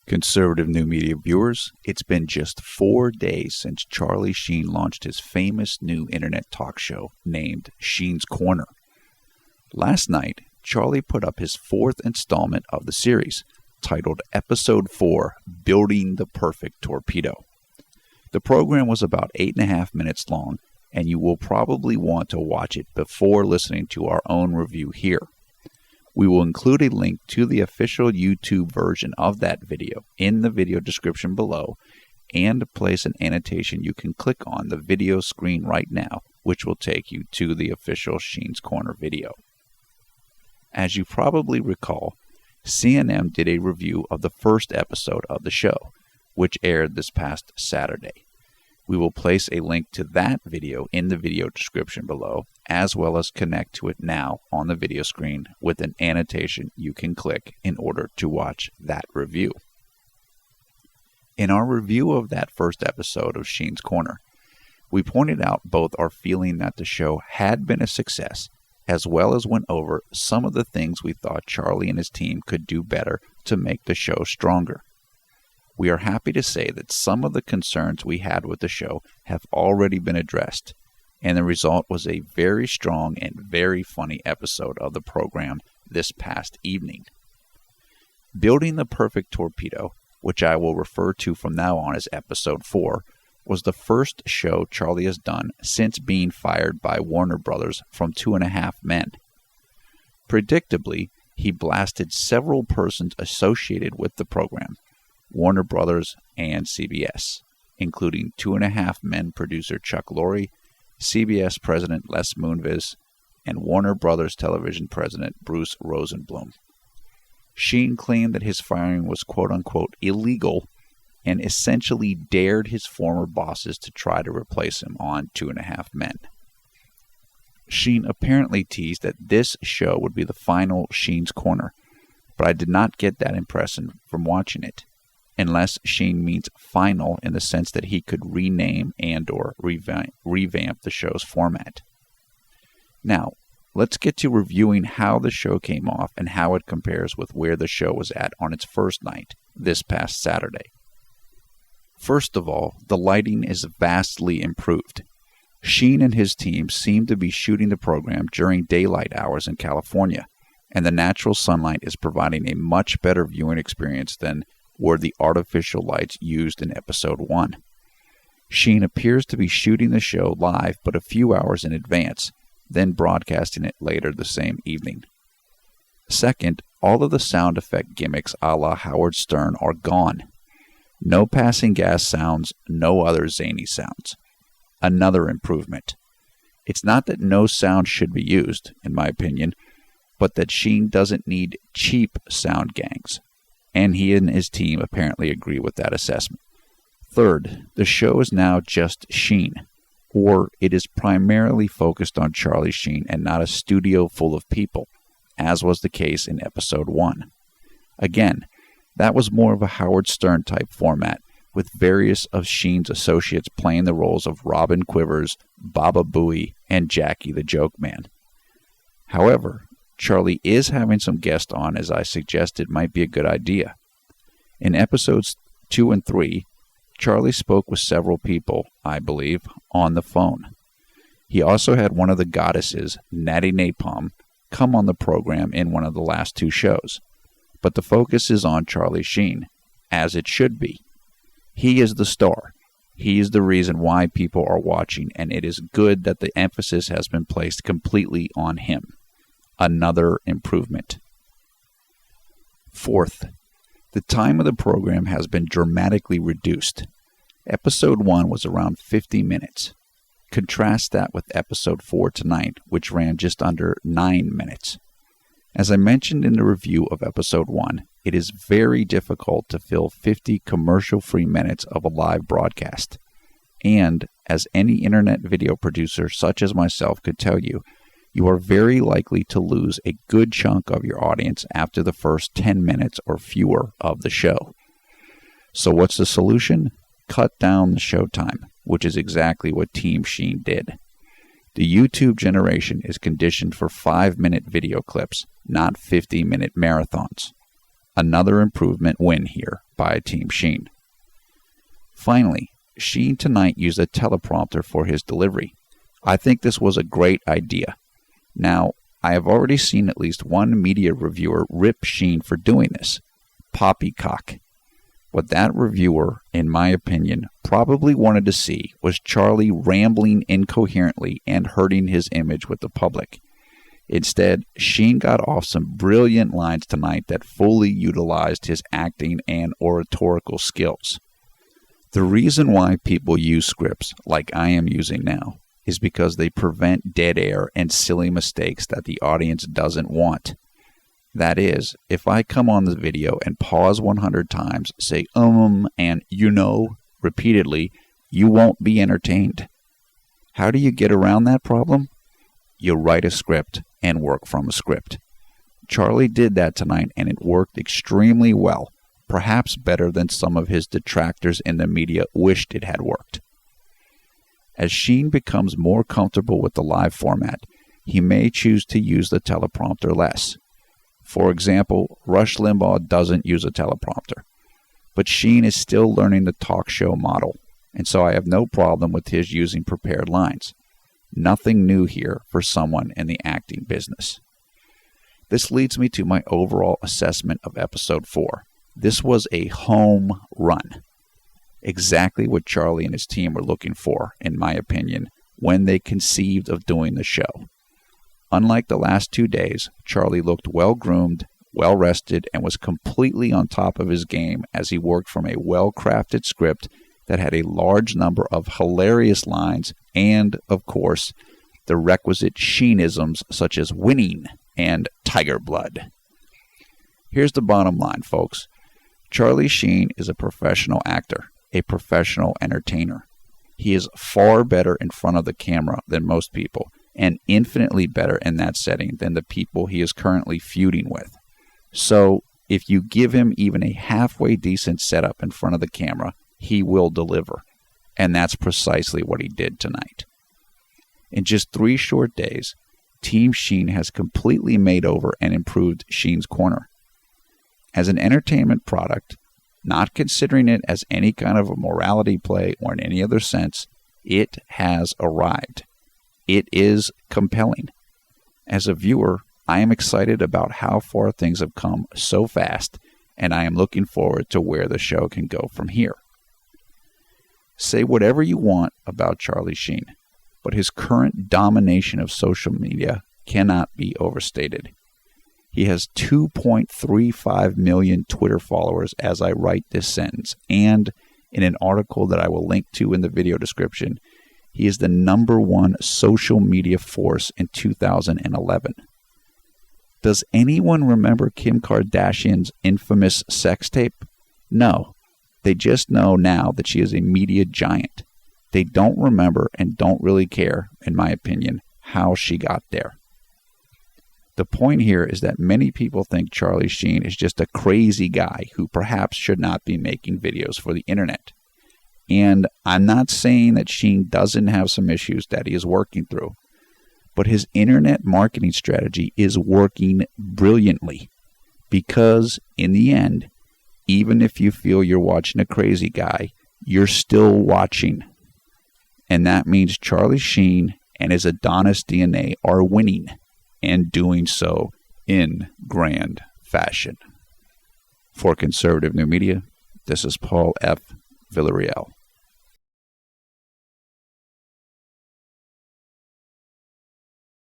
Conservative new media viewers, it's been just 4 days since Charlie Sheen launched his famous new internet talk show named Sheen's Korner. Last night, Charlie put up his 4th installment of the series, titled Episode 4, Building the Perfect Torpedo. The program was about 8.5 minutes long, and you will probably want to watch it before listening to our own review here. We will include a link to the official YouTube version of that video in the video description below and place an annotation you can click on the video screen right now, which will take you to the official Sheen's Korner video. As you probably recall, CNN did a review of the first episode of the show, which aired this past Saturday. We will place a link to that video in the video description below, as well as connect to it now on the video screen with an annotation you can click in order to watch that review. In our review of that first episode of Sheen's Korner, we pointed out both our feeling that the show had been a success, as well as went over some of the things we thought Charlie and his team could do better to make the show stronger. We are happy to say that some of the concerns we had with the show have already been addressed, and the result was a very strong and very funny episode of the program this past evening. Building the Perfect Torpedo, which I will refer to from now on as Episode 4, was the first show Charlie has done since being fired by Warner Brothers from 2.5 Men. Predictably, he blasted several persons associated with the program, Warner Brothers and CBS, including 2.5 Men producer Chuck Lorre, CBS president Les Moonves, and Warner Brothers television president Bruce Rosenblum. Sheen claimed that his firing was quote-unquote illegal and essentially dared his former bosses to try to replace him on 2.5 Men. Sheen apparently teased that this show would be the final Sheen's Korner, but I did not get that impression from watching it, unless Sheen means final in the sense that he could rename and or revamp the show's format. Now, let's get to reviewing how the show came off and how it compares with where the show was at on its first night, this past Saturday. First of all, the lighting is vastly improved. Sheen and his team seem to be shooting the program during daylight hours in California, and the natural sunlight is providing a much better viewing experience than were the artificial lights used in Episode 1. Sheen appears to be shooting the show live but a few hours in advance, then broadcasting it later the same evening. Second, all of the sound effect gimmicks a la Howard Stern are gone. No passing gas sounds, no other zany sounds. Another improvement. It's not that no sound should be used, in my opinion, but that Sheen doesn't need cheap sound gangs. And he and his team apparently agree with that assessment. Third, the show is now just Sheen, or it is primarily focused on Charlie Sheen and not a studio full of people, as was the case in Episode 1. Again, that was more of a Howard Stern type format, with various of Sheen's associates playing the roles of Robin Quivers, Baba Booey, and Jackie the Joke Man. However, Charlie is having some guests on, as I suggested might be a good idea. In episodes 2 and 3, Charlie spoke with several people, I believe, on the phone. He also had one of the goddesses, Natty Napalm, come on the program in one of the last 2 shows. But the focus is on Charlie Sheen, as it should be. He is the star. He is the reason why people are watching, and it is good that the emphasis has been placed completely on him. Another improvement. Fourth, the time of the program has been dramatically reduced. Episode 1 was around 50 minutes. Contrast that with Episode 4 tonight, which ran just under 9 minutes. As I mentioned in the review of Episode 1, it is very difficult to fill 50 commercial-free minutes of a live broadcast. And, as any internet video producer such as myself could tell you, you are very likely to lose a good chunk of your audience after the first 10 minutes or fewer of the show. So what's the solution? Cut down the show time, which is exactly what Team Sheen did. The YouTube generation is conditioned for 5-minute video clips, not 50-minute marathons. Another improvement win here by Team Sheen. Finally, Sheen tonight used a teleprompter for his delivery. I think this was a great idea. Now, I have already seen at least one media reviewer rip Sheen for doing this. Poppycock. What that reviewer, in my opinion, probably wanted to see was Charlie rambling incoherently and hurting his image with the public. Instead, Sheen got off some brilliant lines tonight that fully utilized his acting and oratorical skills. The reason why people use scripts like I am using now is because they prevent dead air and silly mistakes that the audience doesn't want. That is, if I come on the video and pause 100 times, say and repeatedly, you won't be entertained. How do you get around that problem? You write a script and work from a script. Charlie did that tonight and it worked extremely well, perhaps better than some of his detractors in the media wished it had worked. As Sheen becomes more comfortable with the live format, he may choose to use the teleprompter less. For example, Rush Limbaugh doesn't use a teleprompter, but Sheen is still learning the talk show model, and so I have no problem with his using prepared lines. Nothing new here for someone in the acting business. This leads me to my overall assessment of episode 4. This was a home run. Exactly what Charlie and his team were looking for, in my opinion, when they conceived of doing the show. Unlike the last 2 days, Charlie looked well-groomed, well-rested, and was completely on top of his game as he worked from a well-crafted script that had a large number of hilarious lines and, of course, the requisite Sheenisms such as winning and tiger blood. Here's the bottom line, folks. Charlie Sheen is a professional actor, a professional entertainer. He is far better in front of the camera than most people, and infinitely better in that setting than the people he is currently feuding with. So, if you give him even a halfway decent setup in front of the camera, he will deliver. And that's precisely what he did tonight. In just 3 short days, Team Sheen has completely made over and improved Sheen's Korner. As an entertainment product, not considering it as any kind of a morality play or in any other sense, it has arrived. It is compelling. As a viewer, I am excited about how far things have come so fast, and I am looking forward to where the show can go from here. Say whatever you want about Charlie Sheen, but his current domination of social media cannot be overstated. He has 2.35 million Twitter followers as I write this sentence, and in an article that I will link to in the video description, he is the #1 social media force in 2011. Does anyone remember Kim Kardashian's infamous sex tape? No. They just know now that she is a media giant. They don't remember and don't really care, in my opinion, how she got there. The point here is that many people think Charlie Sheen is just a crazy guy who perhaps should not be making videos for the internet. And I'm not saying that Sheen doesn't have some issues that he is working through, but his internet marketing strategy is working brilliantly because, in the end, even if you feel you're watching a crazy guy, you're still watching. And that means Charlie Sheen and his Adonis DNA are winning, and doing so in grand fashion. For Conservative New Media, this is Paul F. Villarreal.